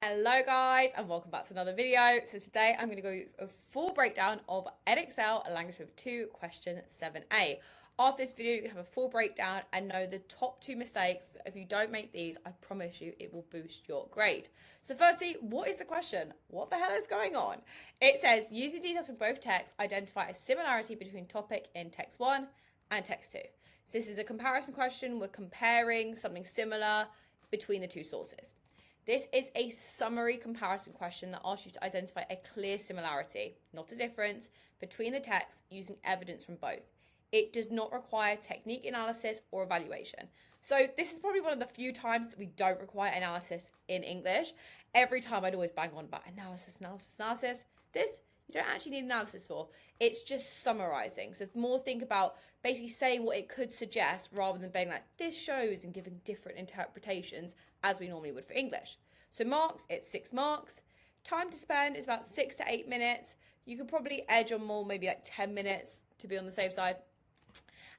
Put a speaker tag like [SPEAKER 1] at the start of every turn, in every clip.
[SPEAKER 1] Hello guys and welcome back to another video. So today I'm going to go a full breakdown of Edexcel Language Paper 2 question 7a. After this video you're going to have a full breakdown and know the top 2 mistakes. If you don't make these, I promise you it will boost your grade. So firstly, what is the question? What the hell is going on? It says, using details from both texts, identify a similarity between topic in text 1 and text 2. This is a comparison question. We're comparing something similar between the two sources. This is a summary comparison question that asks you to identify a clear similarity, not a difference, between the texts using evidence from both. It does not require technique analysis or evaluation. So this is probably one of the few times that we don't require analysis in English. Every time I'd always bang on about analysis. This you don't actually need analysis for. It's just summarizing. So more think about basically saying what it could suggest rather than being like, this shows, and giving different interpretations as we normally would for English. So marks, it's 6 marks. Time to spend is about 6 to 8 minutes. You could probably edge on more, maybe like 10 minutes to be on the safe side.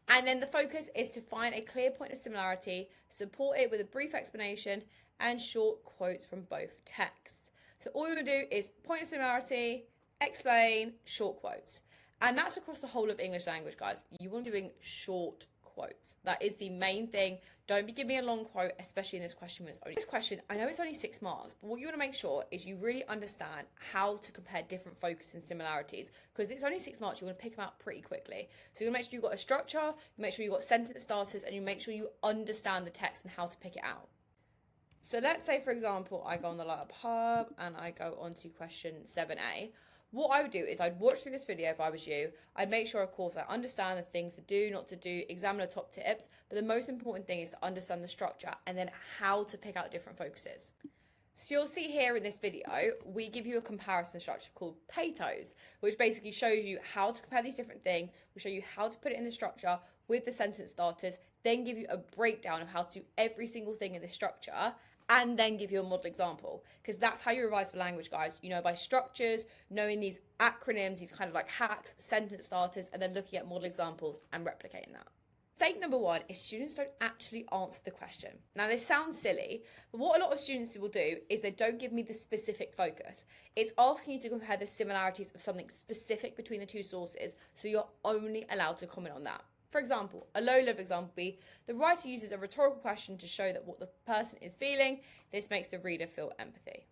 [SPEAKER 1] And then the focus is to find a clear point of similarity, support it with a brief explanation and short quotes from both texts. So all you're going to do is point of similarity, explain, short quotes. And that's across the whole of English language, guys. You want to be doing short quotes. That is the main thing. Don't be giving me a long quote, especially in this question when it's only... This question, I know it's only 6 marks, but what you want to make sure is you really understand how to compare different focus and similarities, because it's only 6 marks, you want to pick them out pretty quickly. So you want to make sure you've got a structure, you make sure you've got sentence starters, and you make sure you understand the text and how to pick it out. So let's say, for example, I go on the Light Up Hub and I go on to question 7a. What I would do is I'd watch through this video if I was you. I'd make sure, of course, I understand the things to do, not to do, examine the top tips. But the most important thing is to understand the structure and then how to pick out different focuses. So you'll see here in this video, we give you a comparison structure called PETOs, which basically shows you how to compare these different things. We'll show you how to put it in the structure with the sentence starters, then give you a breakdown of how to do every single thing in this structure, and then give you a model example, because that's how you revise for language, guys. You know, by structures, knowing these acronyms, these kind of like hacks, sentence starters, and then looking at model examples and replicating that. Mistake number 1 is students don't actually answer the question. Now, this sounds silly, but what a lot of students will do is they don't give me the specific focus. It's asking you to compare the similarities of something specific between the two sources, so you're only allowed to comment on that. For example, a low-level example would be, the writer uses a rhetorical question to show that what the person is feeling. This makes the reader feel empathy.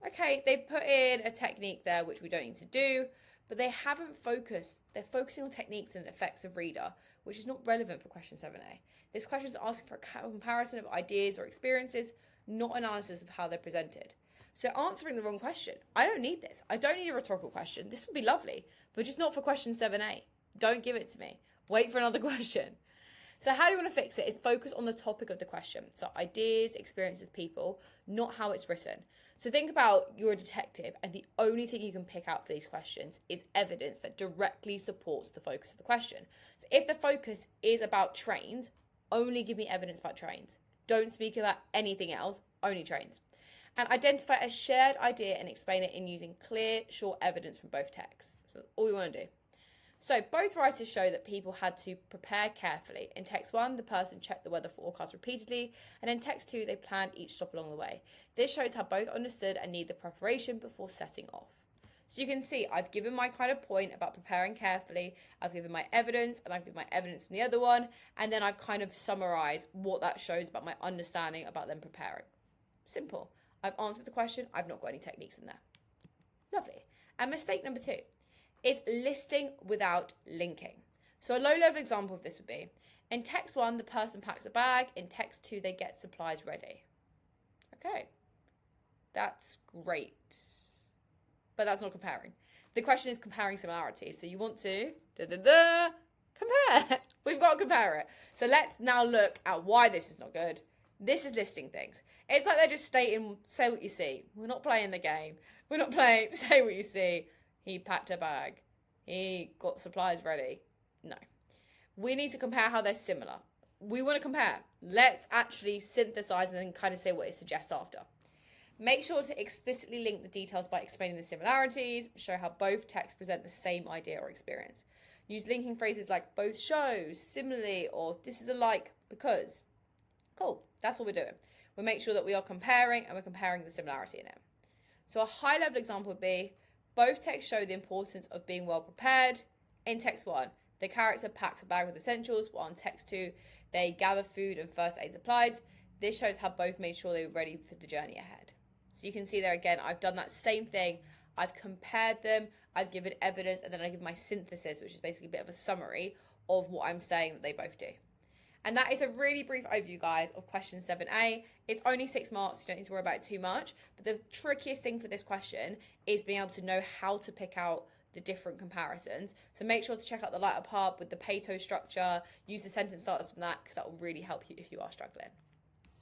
[SPEAKER 1] Okay, they put in a technique there, which we don't need to do, but they haven't focused. They're focusing on techniques and effects of reader, which is not relevant for question 7a. This question is asking for a comparison of ideas or experiences, not analysis of how they're presented. So answering the wrong question. I don't need this. I don't need a rhetorical question. This would be lovely, but just not for question 7a. Don't give it to me. Wait for another question. So how you want to fix it is focus on the topic of the question. So ideas, experiences, people, not how it's written. So think about you're a detective and the only thing you can pick out for these questions is evidence that directly supports the focus of the question. So if the focus is about trains, only give me evidence about trains. Don't speak about anything else, only trains. And identify a shared idea and explain it in using clear, short evidence from both texts. So that's all you want to do. So both writers show that people had to prepare carefully. In text 1, the person checked the weather forecast repeatedly, and in text 2, they planned each stop along the way. This shows how both understood and need the preparation before setting off. So you can see I've given my kind of point about preparing carefully, I've given my evidence, and I've given my evidence from the other one, and then I've kind of summarised what that shows about my understanding about them preparing. Simple. I've answered the question, I've not got any techniques in there. Lovely. And mistake number 2. Is listing without linking. So a low-level example of this would be, in text 1, the person packs a bag. In text 2, they get supplies ready. Okay, that's great. But that's not comparing. The question is comparing similarities. So you want to compare. We've got to compare it. So let's now look at why this is not good. This is listing things. It's like they're just stating, say what you see. We're not playing the game. We're not playing, say what you see. He packed a bag. He got supplies ready. No. We need to compare how they're similar. We want to compare. Let's actually synthesize and then kind of say what it suggests after. Make sure to explicitly link the details by explaining the similarities. Show how both texts present the same idea or experience. Use linking phrases like both shows, similarly, or this is alike because. Cool. That's what we're doing. we make sure that we are comparing and we're comparing the similarity in it. So a high level example would be, both texts show the importance of being well prepared. In text 1, the character packs a bag with essentials, while in text 2, they gather food and first aid supplies. This shows how both made sure they were ready for the journey ahead. So you can see there again, I've done that same thing. I've compared them, I've given evidence, and then I give my synthesis, which is basically a bit of a summary of what I'm saying that they both do. And that is a really brief overview, guys, of question 7a. It's only 6 marks, so you don't need to worry about it too much. But the trickiest thing for this question is being able to know how to pick out the different comparisons. So make sure to check out the lighter part with the Pareto structure, use the sentence starters from that, because that will really help you if you are struggling.